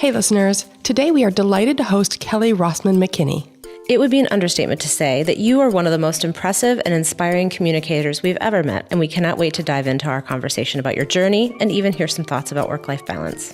Hey listeners, today we are delighted to host Kelly Rossman-McKinney. It would be an understatement to say that you are one of the most impressive and inspiring communicators we've ever met, and we cannot wait to dive into our conversation about your journey and even hear some thoughts about work-life balance.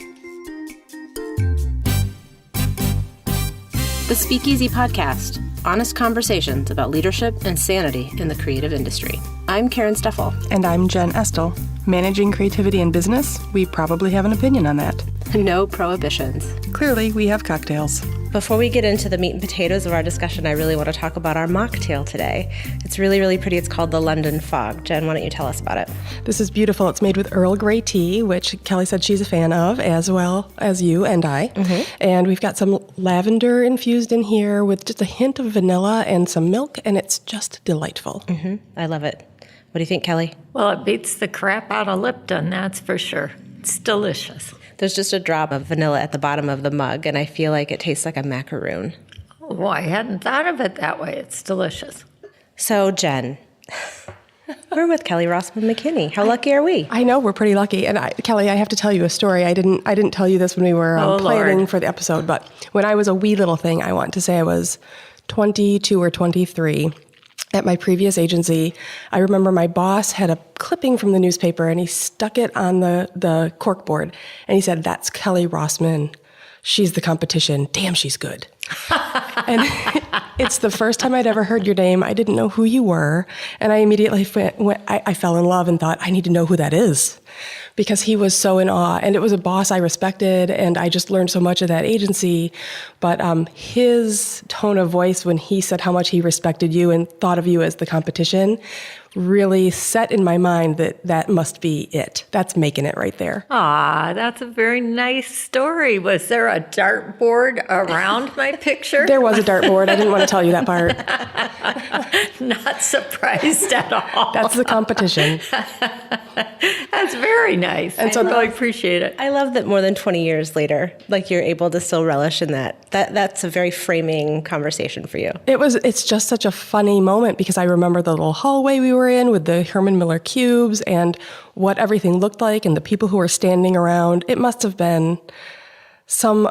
The Speakeasy Podcast, honest conversations about leadership and sanity in the creative industry. I'm Karen Steffel. And I'm Jen Estel. Managing creativity in business, we probably have an opinion on that. No prohibitions. Clearly, we have cocktails. Before we get into the meat and potatoes of our discussion, I really want to talk about our mocktail today. It's really, really pretty. It's called the London Fog. Jen, why don't you tell us about it? This is beautiful. It's made with Earl Grey tea, which Kelly said she's a fan of, as well as you and I. Mm-hmm. And we've got some lavender infused in here with just a hint of vanilla and some milk, and it's just delightful. Mm-hmm. I love it. What do you think, Kelly? Well, it beats the crap out of Lipton, that's for sure. It's delicious. There's just a drop of vanilla at the bottom of the mug, and I feel like it tastes like a macaroon. Oh, I hadn't thought of it that way. It's delicious. So, Jen, we're with Kelly Rossman-McKinney. How lucky are we? I know, we're pretty lucky. And Kelly, I have to tell you a story. I didn't tell you this when we were planning for the episode, but when I was a wee little thing, I want to say I was 22 or 23. At my previous agency, I remember my boss had a clipping from the newspaper and he stuck it on the corkboard and he said, "That's Kelly Rossman. She's the competition. Damn, she's good." And it's the first time I'd ever heard your name. I didn't know who you were. And I immediately I fell in love and thought, I need to know who that is. Because he was so in awe. And it was a boss I respected, and I just learned so much of that agency. But his tone of voice when he said how much he respected you and thought of you as the competition really set in my mind that must be it. That's making it right there. Ah, that's a very nice story. Was there a dartboard around my picture? There was a dartboard. I didn't want to tell you that part. Not surprised at all. That's the competition. That's very nice. And so I really appreciate it. I love that more than 20 years later, like you're able to still relish in that. That's a very framing conversation for you. It's just such a funny moment because I remember the little hallway we were in with the Herman Miller cubes and what everything looked like and the people who were standing around. It must have been some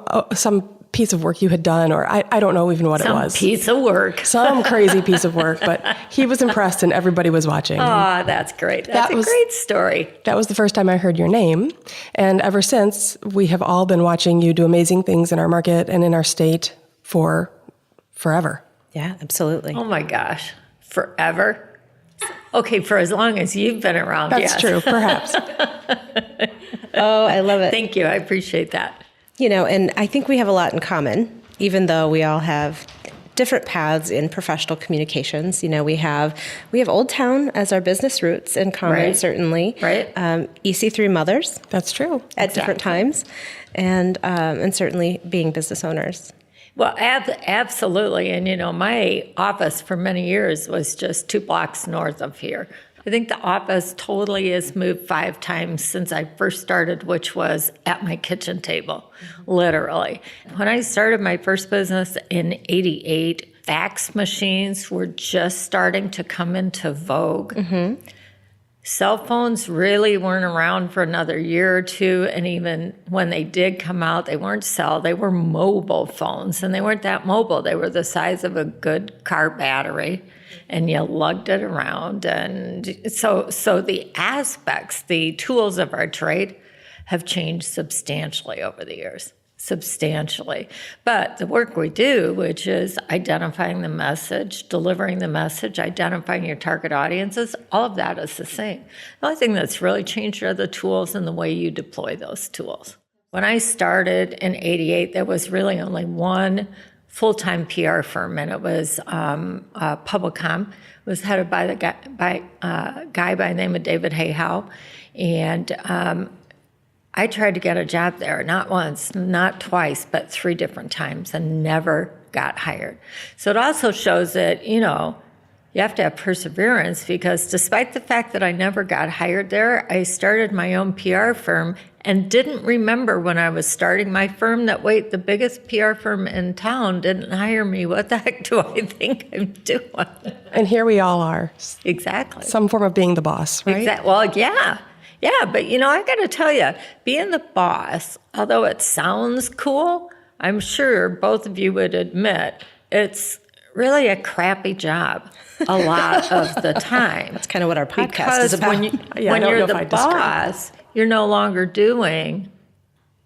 piece of work you had done, or I don't know even what it was. Some piece of work. Some crazy piece of work, but he was impressed and everybody was watching. Oh, that's great. That's a great story. That was the first time I heard your name. And ever since, we have all been watching you do amazing things in our market and in our state for forever. Yeah, absolutely. Oh my gosh. Forever? Okay, for as long as you've been around, That's true, perhaps. Oh, I love it. Thank you. I appreciate that. You know, and I think we have a lot in common, even though we all have different paths in professional communications. You know, we have Old Town as our business roots in common, right. Certainly. Right. EC3 mothers. That's true. At different times, and certainly being business owners. Well, absolutely. And, you know, my office for many years was just 2 blocks north of here. I think the office totally has moved 5 times since I first started, which was at my kitchen table, literally. When I started my first business in '88, fax machines were just starting to come into vogue. Mm-hmm. Cell phones really weren't around for another year or two, and even when they did come out, they weren't they were mobile phones, and they weren't that mobile. They were the size of a good car battery, and you lugged it around. And so the aspects, the tools of our trade have changed substantially over the years. Substantially. But the work we do, which is identifying the message, delivering the message, identifying your target audiences, all of that is the same. The only thing that's really changed are the tools and the way you deploy those tools. When I started in '88, there was really only one full-time PR firm, and it was Publicom. It was headed by a guy by the name of David Hayhow, and I tried to get a job there, not once, not twice, but 3 different times, and never got hired. So it also shows that, you know, you have to have perseverance, because despite the fact that I never got hired there, I started my own PR firm and didn't remember when I was starting my firm that, wait, the biggest PR firm in town didn't hire me. What the heck do I think I'm doing? And here we all are. Exactly. Some form of being the boss, right? Well, yeah. Yeah, but I got to tell you, being the boss, although it sounds cool, I'm sure both of you would admit it's really a crappy job a lot of the time. That's kind of what our podcast is about. When you're the boss, you're no longer doing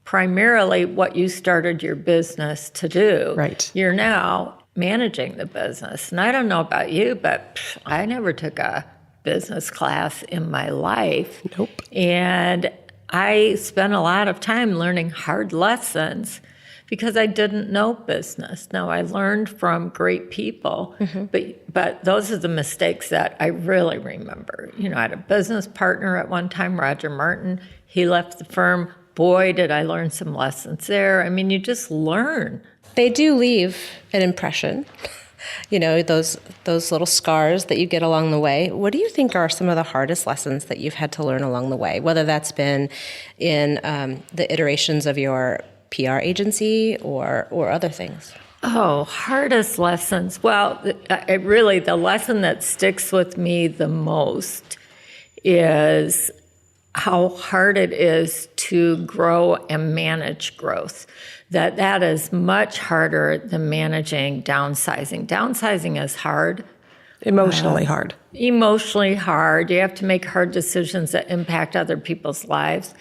primarily what you started your business to do. Right. You're now managing the business. And I don't know about you, but I never took a business class in my life. Nope. And I spent a lot of time learning hard lessons because I didn't know business. Now, I learned from great people, but those are the mistakes that I really remember. I had a business partner at one time, Roger Martin. He left the firm. Boy, did I learn some lessons there. I mean, you just learn. They do leave an impression. Those little scars that you get along the way. What do you think are some of the hardest lessons that you've had to learn along the way, whether that's been in the iterations of your PR agency or other things? Oh, hardest lessons. Well, really, the lesson that sticks with me the most is how hard it is to grow and manage growth. That is much harder than managing downsizing. Downsizing is hard. Emotionally hard. Emotionally hard. You have to make hard decisions that impact other people's lives.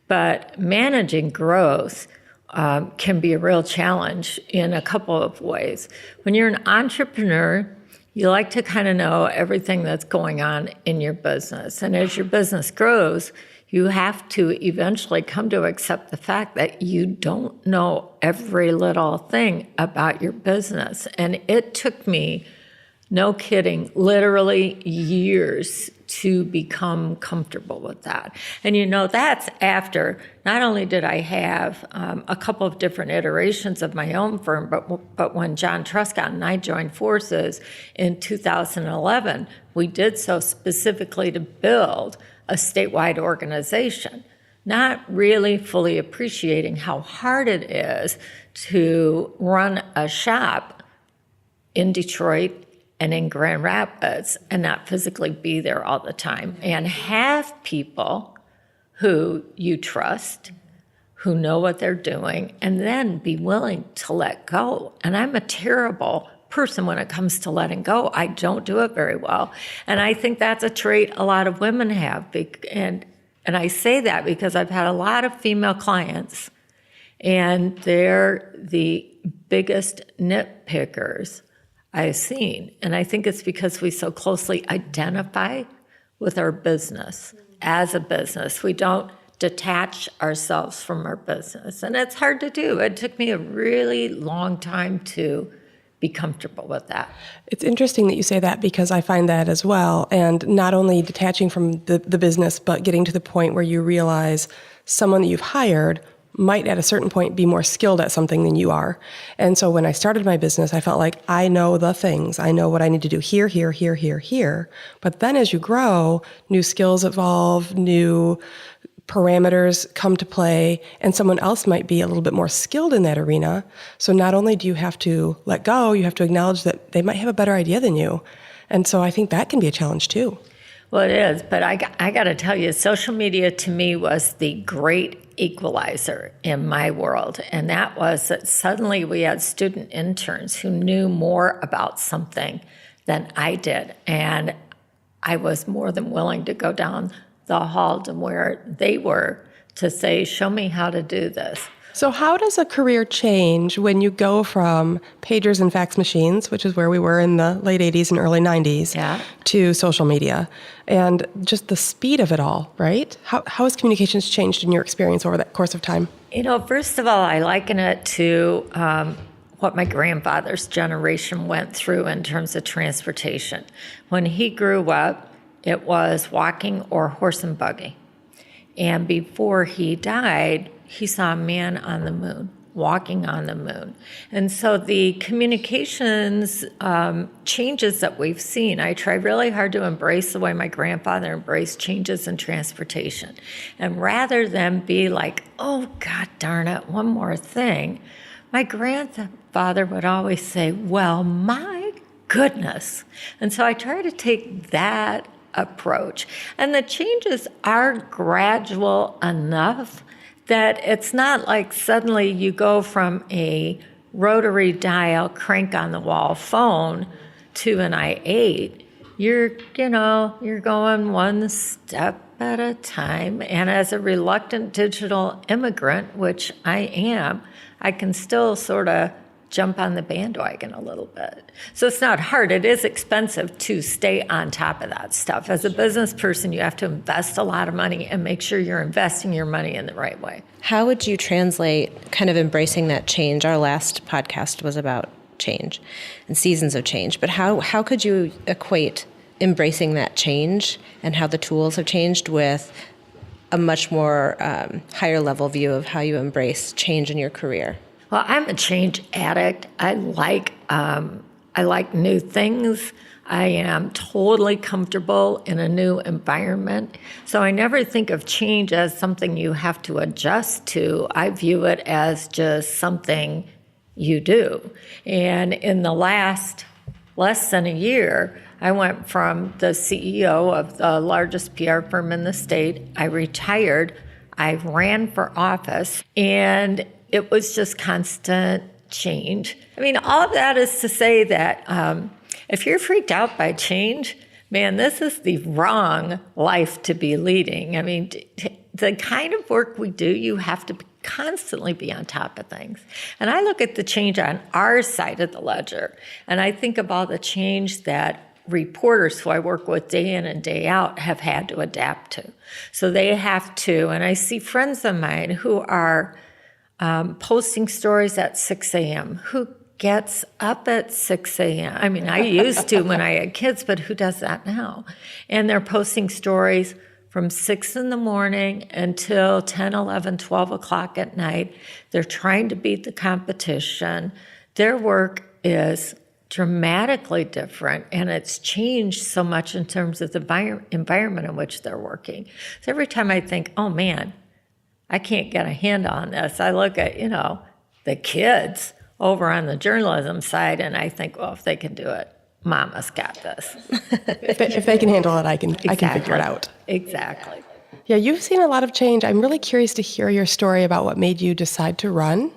But managing growth can be a real challenge in a couple of ways. When you're an entrepreneur, you like to kind of know everything that's going on in your business. And as your business grows, you have to eventually come to accept the fact that you don't know every little thing about your business. And it took me, no kidding, literally years to become comfortable with that. And that's after, not only did I have a couple of different iterations of my own firm, but when John Truscott and I joined forces in 2011, we did so specifically to build a statewide organization, not really fully appreciating how hard it is to run a shop in Detroit and in Grand Rapids and not physically be there all the time and have people who you trust, who know what they're doing, and then be willing to let go. And I'm a terrible person when it comes to letting go. I don't do it very well. And I think that's a trait a lot of women have. And I say that because I've had a lot of female clients, and they're the biggest nitpickers I've seen. And I think it's because we so closely identify with our business as a business. We don't detach ourselves from our business. And it's hard to do. It took me a really long time to be comfortable with that. It's interesting that you say that because I find that as well. And not only detaching from the business, but getting to the point where you realize someone that you've hired might at a certain point be more skilled at something than you are. And so when I started my business, I felt like I know the things. I know what I need to do here, here, here, here, here. But then as you grow, new skills evolve, new parameters come to play, and someone else might be a little bit more skilled in that arena. So not only do you have to let go, you have to acknowledge that they might have a better idea than you. And so I think that can be a challenge too. Well, it is, but I got to tell you, social media to me was the great equalizer in my world. And that was that suddenly we had student interns who knew more about something than I did. And I was more than willing to go down the hall to where they were to say, show me how to do this. So how does a career change when you go from pagers and fax machines, which is where we were in the late 80s and early 90s, to social media and just the speed of it all, right? How has communications changed in your experience over that course of time? First of all, I liken it to what my grandfather's generation went through in terms of transportation. When he grew up, it was walking or horse and buggy. And before he died, he saw a man on the moon, walking on the moon. And so the communications changes that we've seen, I try really hard to embrace the way my grandfather embraced changes in transportation. And rather than be like, oh, God darn it, one more thing, my grandfather would always say, well, my goodness. And so I try to take that approach. And the changes are gradual enough that it's not like suddenly you go from a rotary dial crank on the wall phone to an i8. You're going one step at a time. And as a reluctant digital immigrant, which I am, I can still sort of jump on the bandwagon a little bit. So it's not hard. It is expensive to stay on top of that stuff. As a business person, you have to invest a lot of money and make sure you're investing your money in the right way. How would you translate kind of embracing that change? Our last podcast was about change and seasons of change, but how could you equate embracing that change and how the tools have changed with a much more higher level view of how you embrace change in your career? Well, I'm a change addict. I like new things. I am totally comfortable in a new environment. So I never think of change as something you have to adjust to. I view it as just something you do. And in the last less than a year, I went from the CEO of the largest PR firm in the state. I retired. I ran for office, and it was just constant change. I mean, all of that is to say that if you're freaked out by change, man, this is the wrong life to be leading. I mean, the kind of work we do, you have to constantly be on top of things. And I look at the change on our side of the ledger, and I think about the change that reporters who I work with day in and day out have had to adapt to. So they have to, and I see friends of mine who are posting stories at 6 a.m. Who gets up at 6 a.m.? I mean, I used to when I had kids, but who does that now? And they're posting stories from 6 in the morning until 10, 11, 12 o'clock at night. They're trying to beat the competition. Their work is dramatically different, and it's changed so much in terms of the environment in which they're working. So every time I think, oh man, I can't get a handle on this, I look at, the kids over on the journalism side, and I think, well, if they can do it, Mama's got this. If they can handle it, I can figure it out. Exactly. Yeah, you've seen a lot of change. I'm really curious to hear your story about what made you decide to run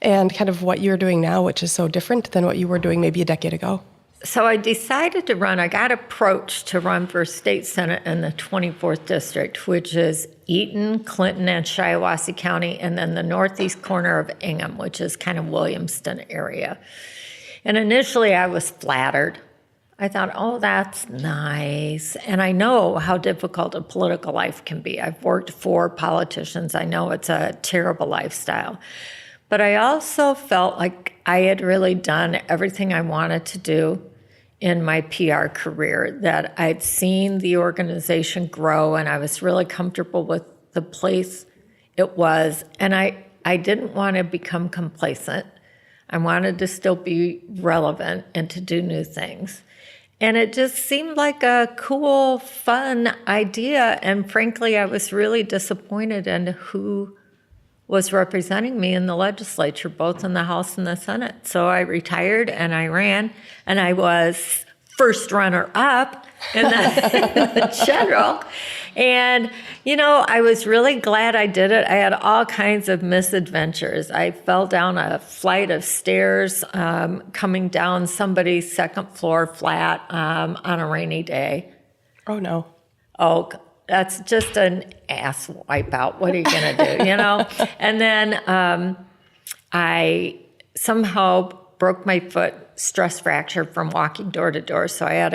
and kind of what you're doing now, which is so different than what you were doing maybe a decade ago. So I decided to run. I got approached to run for state senate in the 24th district, which is Eaton, Clinton, and Shiawassee County, and then the northeast corner of Ingham, which is kind of Williamston area. And initially I was flattered. I thought, oh, that's nice. And I know how difficult a political life can be. I've worked for politicians. I know it's a terrible lifestyle. But I also felt like I had really done everything I wanted to do in my PR career, that I'd seen the organization grow and I was really comfortable with the place it was. And I didn't want to become complacent. I wanted to still be relevant and to do new things. And it just seemed like a cool, fun idea. And frankly, I was really disappointed in who was representing me in the legislature, both in the House and the Senate. So I retired and I ran, and I was first runner-up in the general. And, I was really glad I did it. I had all kinds of misadventures. I fell down a flight of stairs coming down somebody's second floor flat on a rainy day. Oh, no. Oh, that's just an ass wipeout. What are you going to do, And then I somehow broke my foot, stress fracture from walking door to door. So I had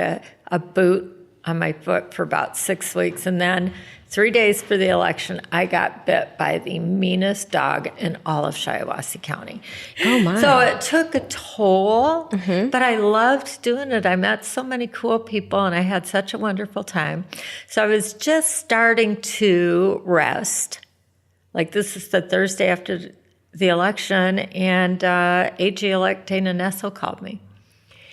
a boot on my foot for about 6 weeks. And then 3 days for the election, I got bit by the meanest dog in all of Shiawassee County. Oh, my. So it took a toll, but I loved doing it. I met so many cool people, and I had such a wonderful time. So I was just starting to rest. Like, this is the Thursday after the election, and AG-elect Dana Nessel called me.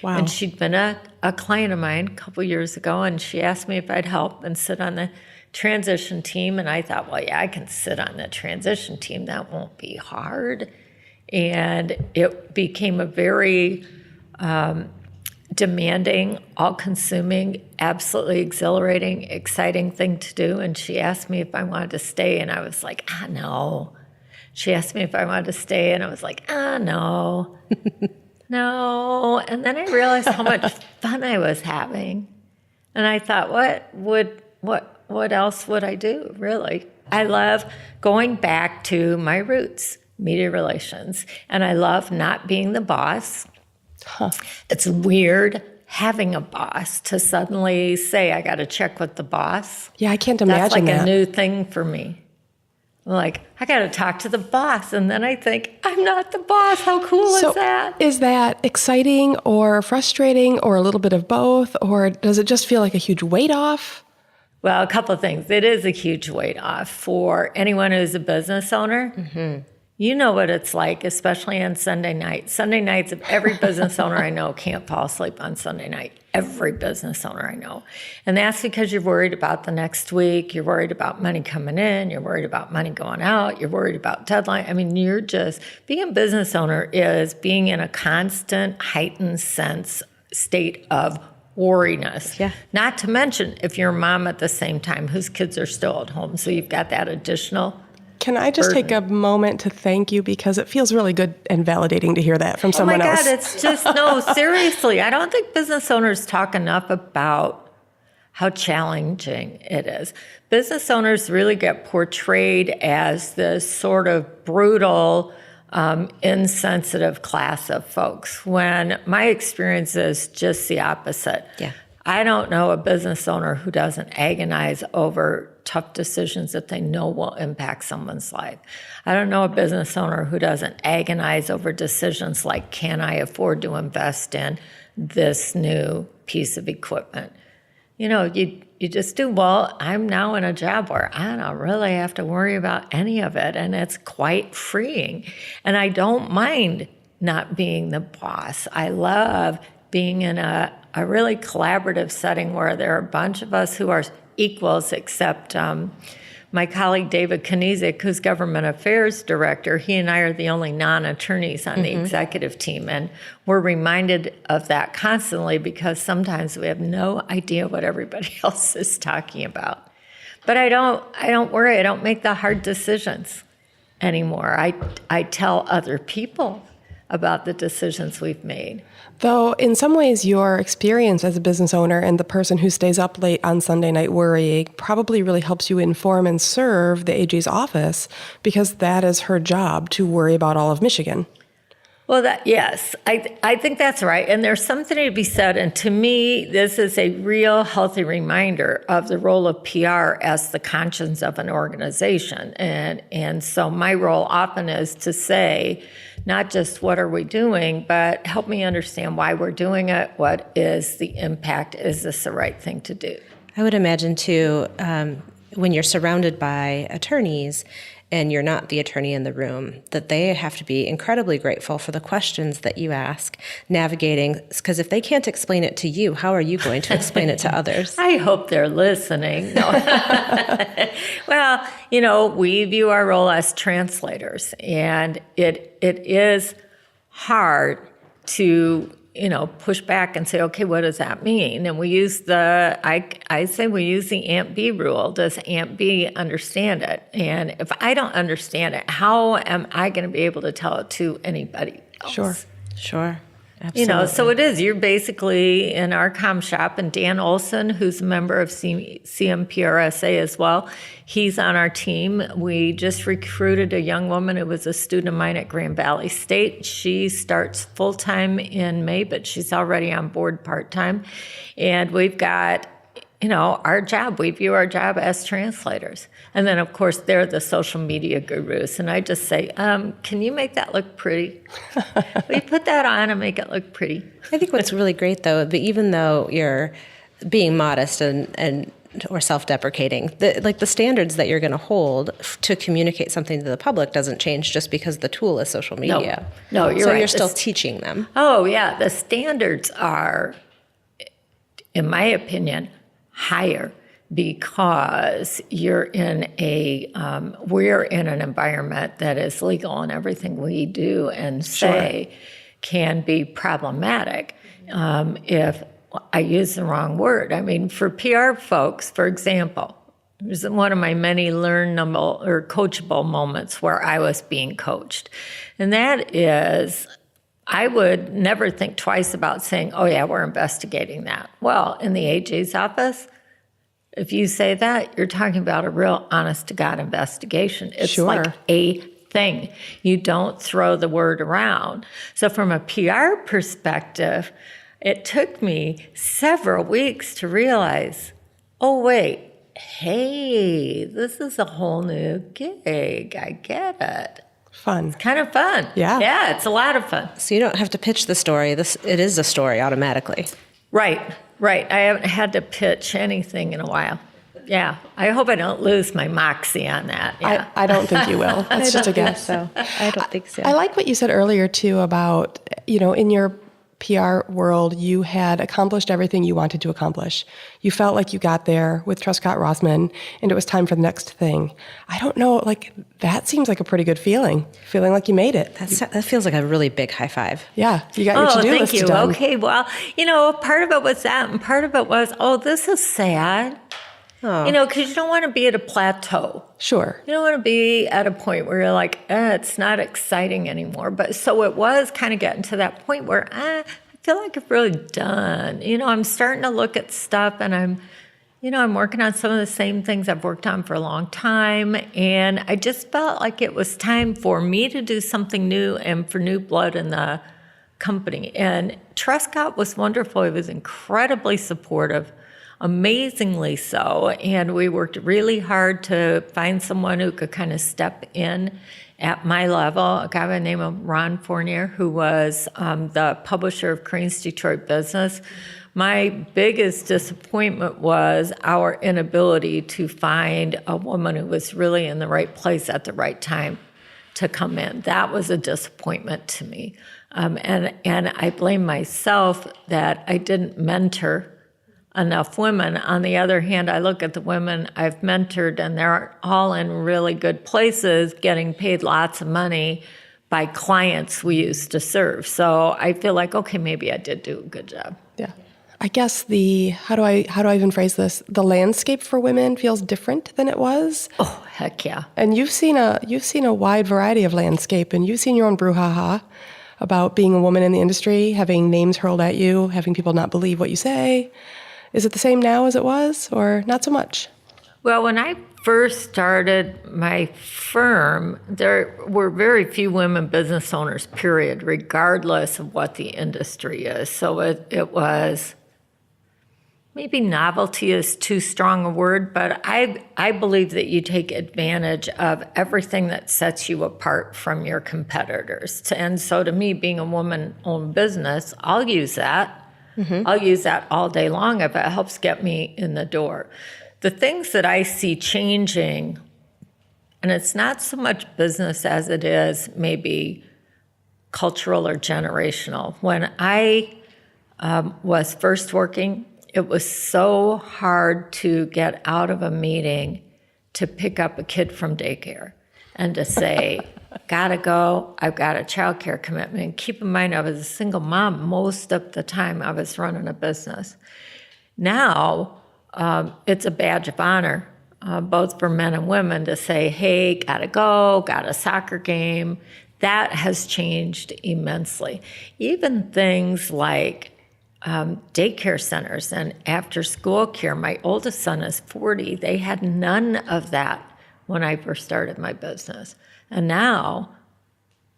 Wow. And she'd been a client of mine a couple years ago, and she asked me if I'd help and sit on the transition team. And I thought, well, yeah, I can sit on the transition team. That won't be hard. And it became a very demanding, all-consuming, absolutely exhilarating, exciting thing to do. And she asked me if I wanted to stay, and I was like, no. She asked me if I wanted to stay, and I was like, no. No. And then I realized how much fun I was having. And I thought, what else would I do, really? I love going back to my roots, media relations, and I love not being the boss. Huh. It's weird having a boss to suddenly say, I got to check with the boss. Yeah, I can't imagine that. That's like a new thing for me. Like, I got to talk to the boss. And then I think, I'm not the boss. How cool is that? Is that exciting or frustrating or a little bit of both? Or does it just feel like a huge weight off? Well, a couple of things. It is a huge weight off for anyone who's a business owner. Mm-hmm. You know what it's like, especially on Sunday nights. Sunday nights, every business owner I know can't fall asleep on Sunday night. Every business owner I know. And that's because you're worried about the next week. You're worried about money coming in. You're worried about money going out. You're worried about deadline. I mean, being a business owner is being in a constant heightened state of worriness. Yeah. Not to mention if you're a mom at the same time whose kids are still at home. So you've got that additional Can I just take a moment to thank you, because it feels really good and validating to hear that from someone else. Oh my God, it's just, no, seriously. I don't think business owners talk enough about how challenging it is. Business owners really get portrayed as this sort of brutal, insensitive class of folks, when my experience is just the opposite. Yeah. I don't know a business owner who doesn't agonize over tough decisions that they know will impact someone's life. I don't know a business owner who doesn't agonize over decisions like, can I afford to invest in this new piece of equipment? You know, you just do. Well, I'm now in a job where I don't really have to worry about any of it, and it's quite freeing. And I don't mind not being the boss. I love being in a really collaborative setting where there are a bunch of us who are equals, except my colleague David Kniezek, who's government affairs director. He and I are the only non-attorneys on the executive team, and we're reminded of that constantly because sometimes we have no idea what everybody else is talking about. But I don't worry. I don't make the hard decisions anymore. I tell other people about the decisions we've made. Though in some ways your experience as a business owner and the person who stays up late on Sunday night worrying probably really helps you inform and serve the AG's office, because that is her job, to worry about all of Michigan. Well, yes, I think that's right. And there's something to be said. And to me, this is a real healthy reminder of the role of PR as the conscience of an organization. And so my role often is to say, not just what are we doing, but help me understand why we're doing it. What is the impact? Is this the right thing to do? I would imagine, too, when you're surrounded by attorneys and you're not the attorney in the room, that they have to be incredibly grateful for the questions that you ask, navigating, because if they can't explain it to you, how are you going to explain it to others? I hope they're listening. No. Well, you know, we view our role as translators, and it is hard to, you know, push back and say, okay, what does that mean? And we use I say we use the Aunt B rule. Does Aunt B understand it? And if I don't understand it, how am I going to be able to tell it to anybody else? Sure. Absolutely. You know, so it is. You're basically in our comm shop, and Dan Olson, who's a member of CMPRSA as well, he's on our team. We just recruited a young woman who was a student of mine at Grand Valley State. She starts full-time in May, but she's already on board part-time. And we've got, you know, our job. We view our job as translators. And then, of course, they're the social media gurus. And I just say, can you make that look pretty? Will you put that on and make it look pretty? I think what's really great, though, but even though you're being modest and or self-deprecating, the standards that you're going to hold to communicate something to the public doesn't change just because the tool is social media. No, you're so right. You're still teaching them. Oh, yeah. The standards are, in my opinion, higher, because we're in an environment that is legal in everything we do and say. can be problematic if I use the wrong word. I mean, for PR folks, for example, it was one of my many learnable or coachable moments where I was being coached. And that is, I would never think twice about saying, oh yeah, we're investigating that. Well, in the AG's office, if you say that, you're talking about a real honest-to-God investigation. It's like a thing. You don't throw the word around. So from a PR perspective, it took me several weeks to realize, oh, wait, hey, this is a whole new gig. I get it. Fun. It's kind of fun. Yeah. Yeah, it's a lot of fun. So you don't have to pitch the story. It is a story automatically. Right. I haven't had to pitch anything in a while. Yeah. I hope I don't lose my moxie on that. Yeah. I don't think you will. That's just a guess. So I don't think so. I like what you said earlier, too, about, in your PR world, you had accomplished everything you wanted to accomplish. You felt like you got there with Truscott Rosman, and it was time for the next thing. I don't know, that seems like a pretty good feeling like you made it. That feels like a really big high five. Yeah, you got your to-do list done. Thank you. Okay, well, part of it was that, and part of it was, this is sad. Oh. Because you don't want to be at a plateau. Sure. You don't want to be at a point where you're like, it's not exciting anymore. But so it was kind of getting to that point where I feel like I've really done. I'm starting to look at stuff, and I'm working on some of the same things I've worked on for a long time. And I just felt like it was time for me to do something new and for new blood in the company. And Truscott was wonderful. He was incredibly supportive. Amazingly so, and we worked really hard to find someone who could kind of step in at my level, a guy by the name of Ron Fournier, who was the publisher of Crane's Detroit Business. My biggest disappointment was our inability to find a woman who was really in the right place at the right time to come in. That was a disappointment to me, and I blame myself that I didn't mentor enough women. On the other hand, I look at the women I've mentored, and they're all in really good places, getting paid lots of money by clients we used to serve. So I feel like, okay, maybe I did do a good job. Yeah. I guess how do I even phrase this? The landscape for women feels different than it was. Oh, heck yeah. And you've seen a wide variety of landscape, and you've seen your own brouhaha about being a woman in the industry, having names hurled at you, having people not believe what you say. Is it the same now as it was, or not so much? Well, when I first started my firm, there were very few women business owners, period, regardless of what the industry is. So it was, maybe novelty is too strong a word, but I believe that you take advantage of everything that sets you apart from your competitors. And so to me, being a woman-owned business, I'll use that. Mm-hmm. I'll use that all day long if it helps get me in the door. The things that I see changing, and it's not so much business as it is maybe cultural or generational. When I was first working, it was so hard to get out of a meeting to pick up a kid from daycare and to say, gotta go, I've got a childcare commitment. And keep in mind, I was a single mom most of the time I was running a business. Now, it's a badge of honor, both for men and women, to say, hey, gotta go, got a soccer game. That has changed immensely. Even things like daycare centers and after-school care. My oldest son is 40. They had none of that when I first started my business. And now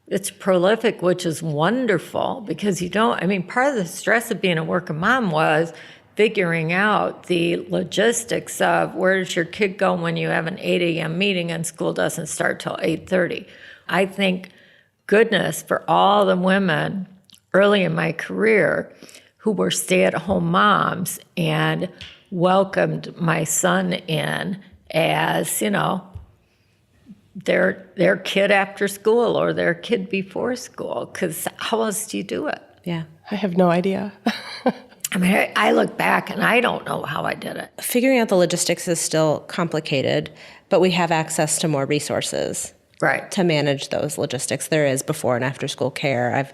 it's prolific, which is wonderful because part of the stress of being a working mom was figuring out the logistics of where does your kid go when you have an 8 a.m. meeting and school doesn't start till 8:30. I think goodness for all the women early in my career who were stay-at-home moms and welcomed my son in as, their kid after school or their kid before school, because how else do you do it? Yeah. I have no idea. I look back and I don't know how I did it. Figuring out the logistics is still complicated, but we have access to more resources. to manage those logistics. There is before and after school care.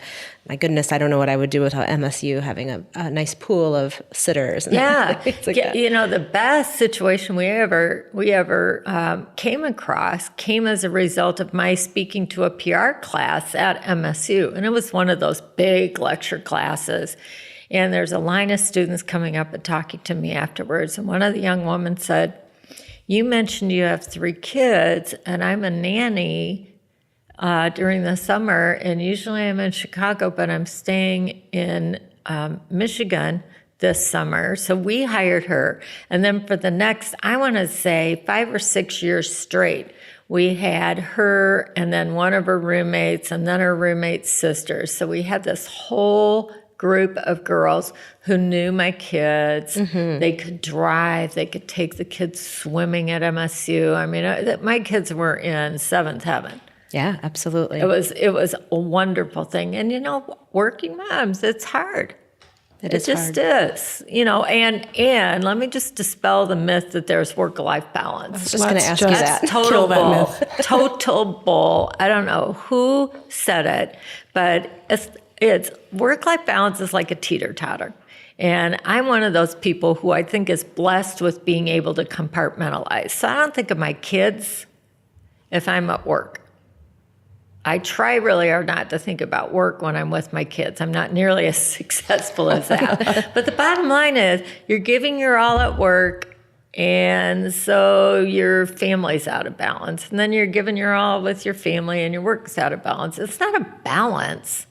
My goodness, I don't know what I would do without MSU having a nice pool of sitters. And things like that. The best situation we ever came across came as a result of my speaking to a PR class at MSU. And it was one of those big lecture classes. And there's a line of students coming up and talking to me afterwards. And one of the young women said, "You mentioned you have 3 kids, and I'm a nanny during the summer, and usually I'm in Chicago, but I'm staying in Michigan this summer." So we hired her. And then for the next, I want to say 5 or 6 years straight, we had her and then one of her roommates and then her roommate's sisters. So we had this whole group of girls who knew my kids. They could drive. They could take the kids swimming at MSU. I mean, my kids were in 7th heaven. Yeah, absolutely. It was a wonderful thing. And, working moms, it's hard. It just is. And let me just dispel the myth that there's work-life balance. I was just going to ask you that. Total bull. Total bull. I don't know who said it, but it's work-life balance is like a teeter-totter. And I'm one of those people who I think is blessed with being able to compartmentalize. So I don't think of my kids if I'm at work. I try really hard not to think about work when I'm with my kids. I'm not nearly as successful as that. But the bottom line is you're giving your all at work, and so your family's out of balance. And then you're giving your all with your family, and your work's out of balance. It's not a balance.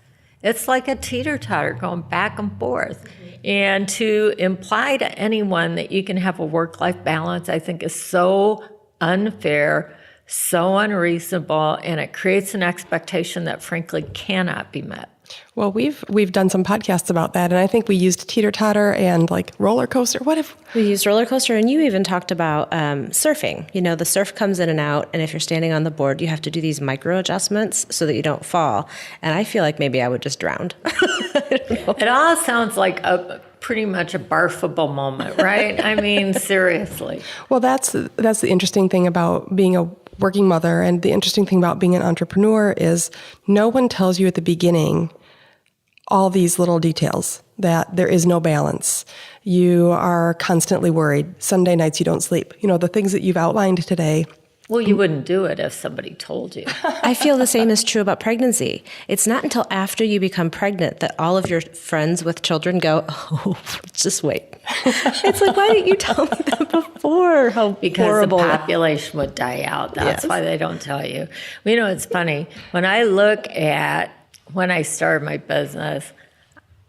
It's like a teeter-totter going back and forth. And to imply to anyone that you can have a work-life balance, I think is so unfair, so unreasonable, and it creates an expectation that frankly cannot be met. Well, we've done some podcasts about that, and I think we used teeter-totter and like roller coaster. We used roller coaster, and you even talked about surfing. The surf comes in and out, and if you're standing on the board, you have to do these micro adjustments so that you don't fall. And I feel like maybe I would just drown. It all sounds like pretty much a barfable moment, right? I mean, seriously. Well, that's the interesting thing about being a working mother, and the interesting thing about being an entrepreneur is no one tells you at the beginning all these little details, that there is no balance. You are constantly worried. Sunday nights you don't sleep. The things that you've outlined today. Well, you wouldn't do it if somebody told you. I feel the same is true about pregnancy. It's not until after you become pregnant that all of your friends with children go, "Oh, just wait." It's like, why didn't you tell me that before? How because horrible. The population would die out. That's why they don't tell you. It's funny. When I look at when I started my business,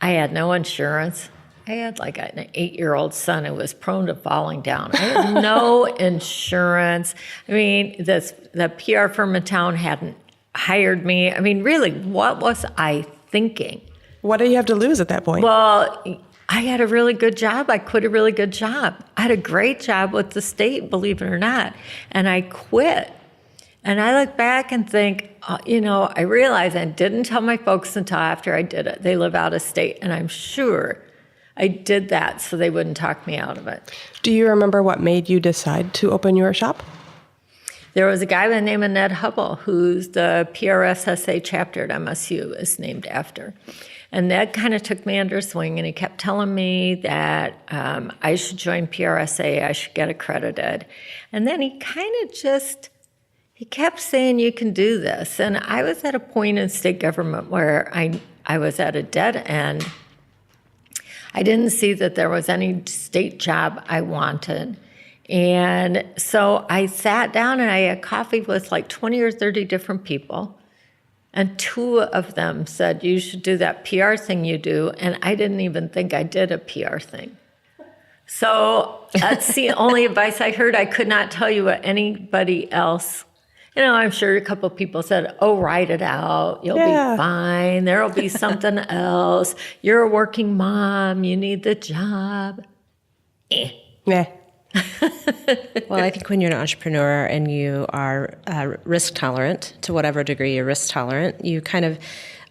I had no insurance. I had like an 8-year-old son who was prone to falling down. I had no insurance. The PR firm in town hadn't hired me. Really, what was I thinking? What do you have to lose at that point? Well, I had a really good job. I quit a really good job. I had a great job with the state, believe it or not, and I quit. And I look back and think, I realize I didn't tell my folks until after I did it. They live out of state, and I'm sure I did that so they wouldn't talk me out of it. Do you remember what made you decide to open your shop? There was a guy by the name of Ned Hubble, who's the PRSSA chapter at MSU is named after. And Ned kind of took me under his wing, and he kept telling me that I should join PRSA, I should get accredited. And then he kept saying, "You can do this." And I was at a point in state government where I was at a dead end. I didn't see that there was any state job I wanted. And so I sat down and I had coffee with like 20 or 30 different people. And 2 of them said, "You should do that PR thing you do." And I didn't even think I did a PR thing. So that's the only advice I heard. I could not tell you what anybody else. I'm sure a couple of people said, "Oh, write it out. You'll be fine. There'll be something else. You're a working mom. You need the job." Nah. Well, I think when you're an entrepreneur and you are risk tolerant, to whatever degree you're risk tolerant, you kind of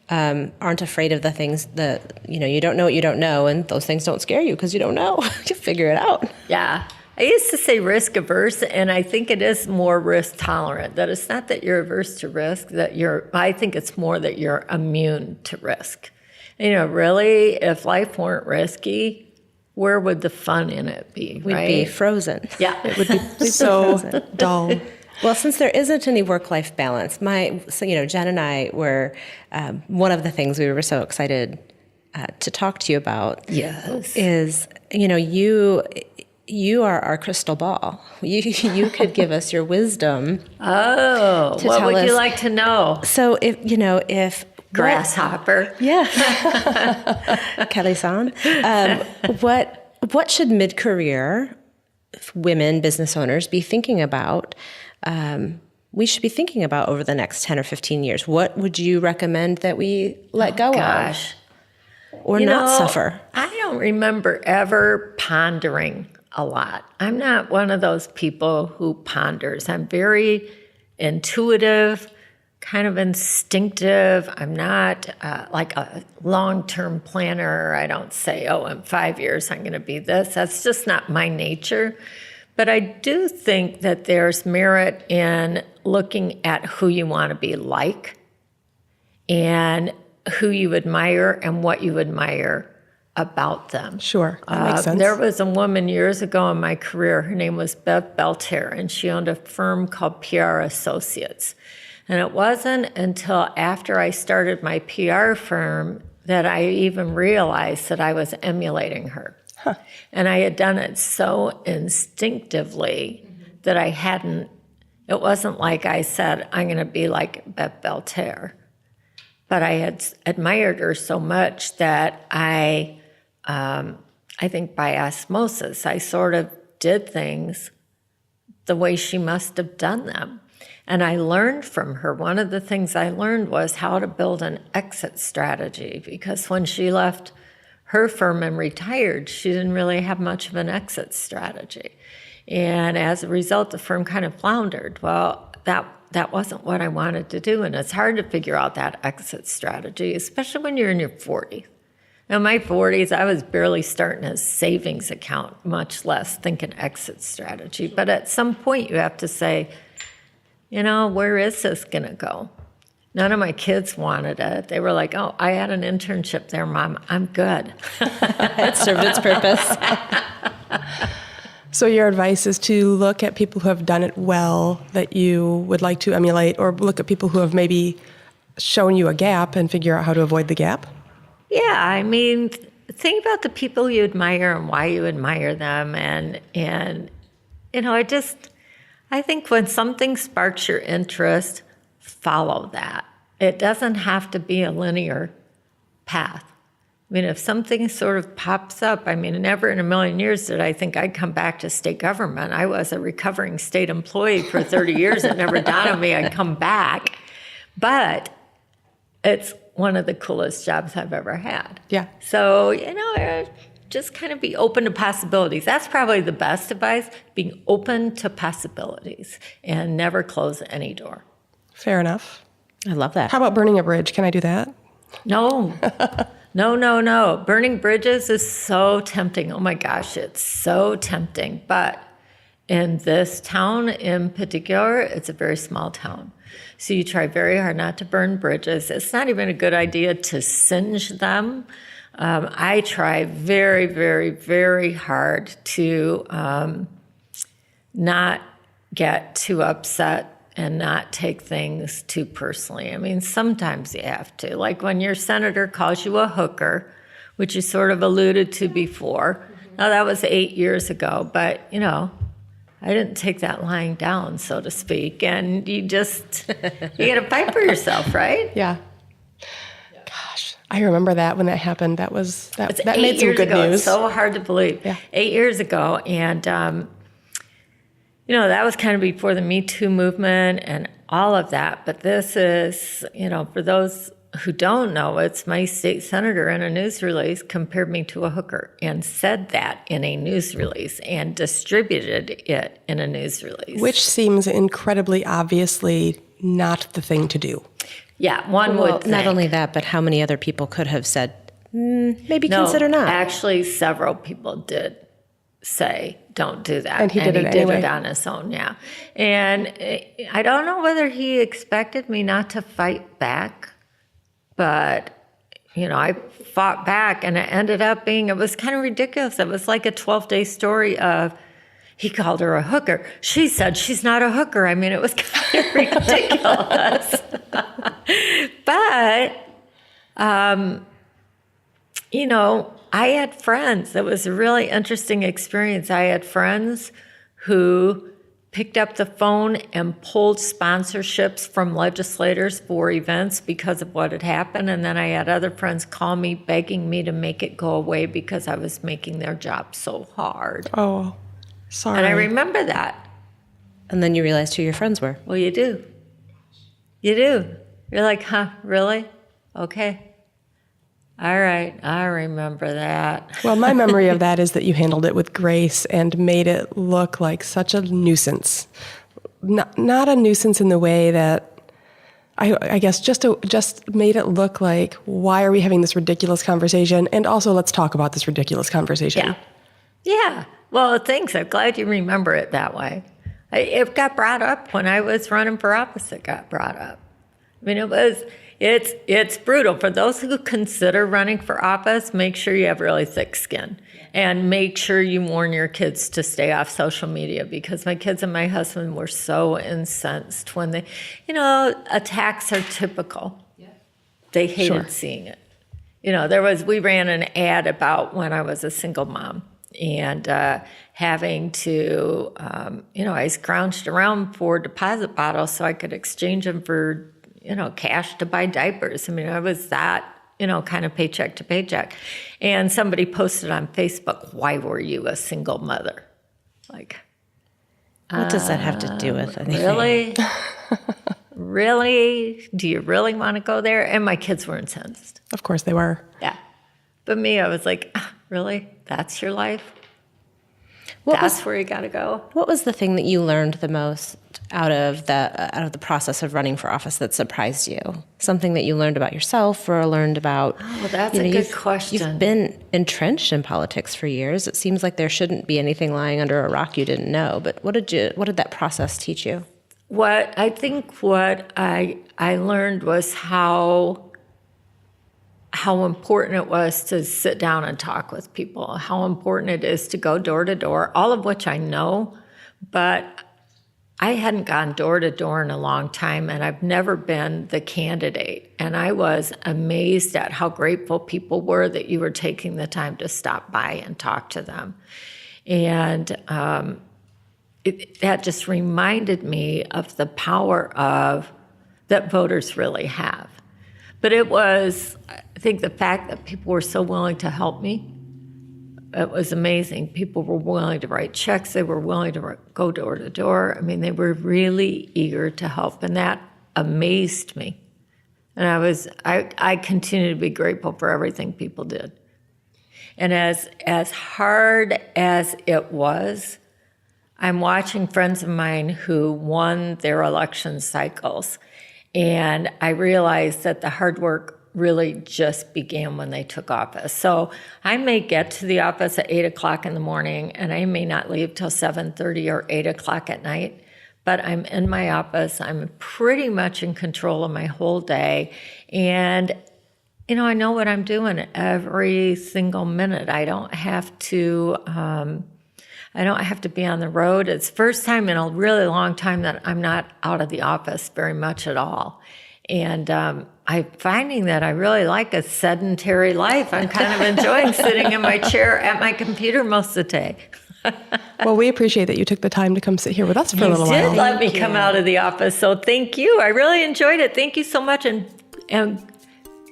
aren't afraid of the things that, you don't know what you don't know, and those things don't scare you because you don't know. You figure it out. Yeah. I used to say risk averse, and I think it is more risk tolerant. That it's not that you're averse to risk, I think it's more that you're immune to risk. Really, if life weren't risky, where would the fun in it be, We'd right? be frozen. Yeah. It would be so dull. Well, since there isn't any work-life balance, Jen and I were, one of the things we were so excited to talk to you about is, you are our crystal ball. You could give us your wisdom. Oh, what would you like to know? So if Grasshopper. Kelly-san, what should mid-career women business owners be thinking about? We should be thinking about over the next 10 or 15 years. What would you recommend that we let go of? Or not suffer? I don't remember ever pondering a lot. I'm not one of those people who ponders. I'm very intuitive, kind of instinctive. I'm not like a long-term planner. I don't say, in 5 years I'm going to be this. That's just not my nature. But I do think that there's merit in looking at who you want to be like and who you admire and what you admire about them. Sure, that makes sense. There was a woman years ago in my career, her name was Bev Belter, and she owned a firm called PR Associates. And it wasn't until after I started my PR firm that I even realized that I was emulating her. Huh. And I had done it so instinctively that it wasn't like I said, I'm going to be like Bev Belter. But I had admired her so much that I think by osmosis, I sort of did things the way she must have done them. And I learned from her. One of the things I learned was how to build an exit strategy, because when she left her firm and retired, she didn't really have much of an exit strategy. And as a result, the firm kind of floundered. Well, that wasn't what I wanted to do, and it's hard to figure out that exit strategy, especially when you're in your 40s. In my 40s, I was barely starting a savings account, much less thinking exit strategy. But at some point, you have to say, where is this going to go? None of my kids wanted it. They were like, I had an internship there, Mom. I'm good. It served its purpose. So your advice is to look at people who have done it well that you would like to emulate, or look at people who have maybe shown you a gap and figure out how to avoid the gap? Yeah, think about the people you admire and why you admire them. And I think when something sparks your interest, follow that. It doesn't have to be a linear path. If something sort of pops up, never in a million years did I think I'd come back to state government. I was a recovering state employee for 30 years. It never dawned on me I'd come back. But it's one of the coolest jobs I've ever had. Yeah. So, just kind of be open to possibilities. That's probably the best advice, being open to possibilities and never close any door. Fair enough. I love that. How about burning a bridge? Can I do that? No. No. Burning bridges is so tempting. Oh my gosh, it's so tempting. But in this town in particular, it's a very small town. So you try very hard not to burn bridges. It's not even a good idea to singe them. I try very, very, very hard to not get too upset and not take things too personally. Sometimes you have to. Like when your senator calls you a hooker, which you sort of alluded to before. Now, that was 8 years ago, but, I didn't take that lying down, so to speak. And you got to fight for yourself, right? Yeah. Gosh, I remember that when that happened. That made some good ago. news. It's so hard to believe. Yeah. 8 years ago. And, that was kind of before the Me Too movement and all of that. But this is, for those who don't know, it's my state senator in a news release compared me to a hooker and said that in a news release and distributed it in a news release. Which seems incredibly obviously not the thing to do. Yeah, one would think. Not only that, but how many other people could have said, maybe consider not? Actually, several people did say, don't do that. And he did it anyway. Did it on his own, yeah. And I don't know whether he expected me not to fight back, but, I fought back, and it ended up it was kind of ridiculous. It was like a 12-day story of, he called her a hooker. She said she's not a hooker. I mean, it was kind of ridiculous. But, I had friends. It was a really interesting experience. I had friends who picked up the phone and pulled sponsorships from legislators for events because of what had happened. And then I had other friends call me begging me to make it go away because I was making their job so hard. Oh, sorry. And I remember that. And then you realized who your friends were. Well, you do. You do. You're like, huh, really? Okay. All right, I remember that. Well, my memory of that is that you handled it with grace and made it look like such a nuisance. Not a nuisance in the way that, I guess, just made it look like, why are we having this ridiculous conversation? And also, let's talk about this ridiculous conversation. Yeah. Well, thanks. I'm glad you remember it that way. It got brought up when I was running for office. It got brought up. I mean, it's brutal. For those who consider running for office, make sure you have really thick skin. And make sure you warn your kids to stay off social media, because my kids and my husband were so incensed when they, attacks are typical. Yeah. They hated seeing it. We ran an ad about when I was a single mom and having to, I scrounged around for deposit bottles so I could exchange them for cash to buy diapers. I mean, I was that, kind of paycheck to paycheck. And somebody posted on Facebook, why were you a single mother? Like, what does that have to do with anything? Really? Really? Do you really want to go there? And my kids were incensed. Of course they were. Yeah. But me, I was like, really? That's your life? That's where you got to go? What was the thing that you learned the most out of the process of running for office that surprised you? Something that you learned about yourself or learned about... Oh, that's a good question. You've been entrenched in politics for years. It seems like there shouldn't be anything lying under a rock you didn't know. But what did that process teach you? What I learned was how important it was to sit down and talk with people, how important it is to go door to door, all of which I know, but I hadn't gone door to door in a long time, and I've never been the candidate. And I was amazed at how grateful people were that you were taking the time to stop by and talk to them. And that just reminded me of the power that voters really have. But it was, I think, the fact that people were so willing to help me. It was amazing. People were willing to write checks. They were willing to go door to door. I mean, they were really eager to help, and that amazed me. And I continue to be grateful for everything people did. And as hard as it was, I'm watching friends of mine who won their election cycles, and I realized that the hard work really just began when they took office. So I may get to the office at 8 o'clock in the morning, and I may not leave till 7:30 or 8 o'clock at night, but I'm in my office. I'm pretty much in control of my whole day. And, I know what I'm doing every single minute. I don't have to be on the road. It's the first time in a really long time that I'm not out of the office very much at all. And I'm finding that I really like a sedentary life. I'm kind of enjoying sitting in my chair at my computer most of the day. Well, we appreciate that you took the time to come sit here with us for a little while. You did let me come out of the office, so thank you. I really enjoyed it. Thank you so much, and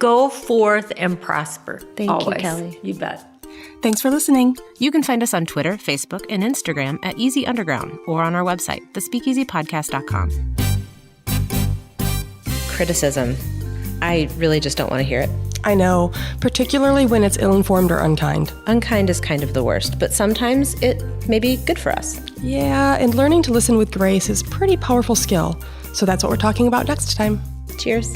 go forth and prosper. Thank always. You, Kelly. You bet. Thanks for listening. You can find us on Twitter, Facebook, and Instagram at Easy Underground, or on our website, thespeakeasypodcast.com. Criticism. I really just don't want to hear it. I know, particularly when it's ill-informed or unkind. Unkind is kind of the worst, but sometimes it may be good for us. Yeah, and learning to listen with grace is a pretty powerful skill. So that's what we're talking about next time. Cheers.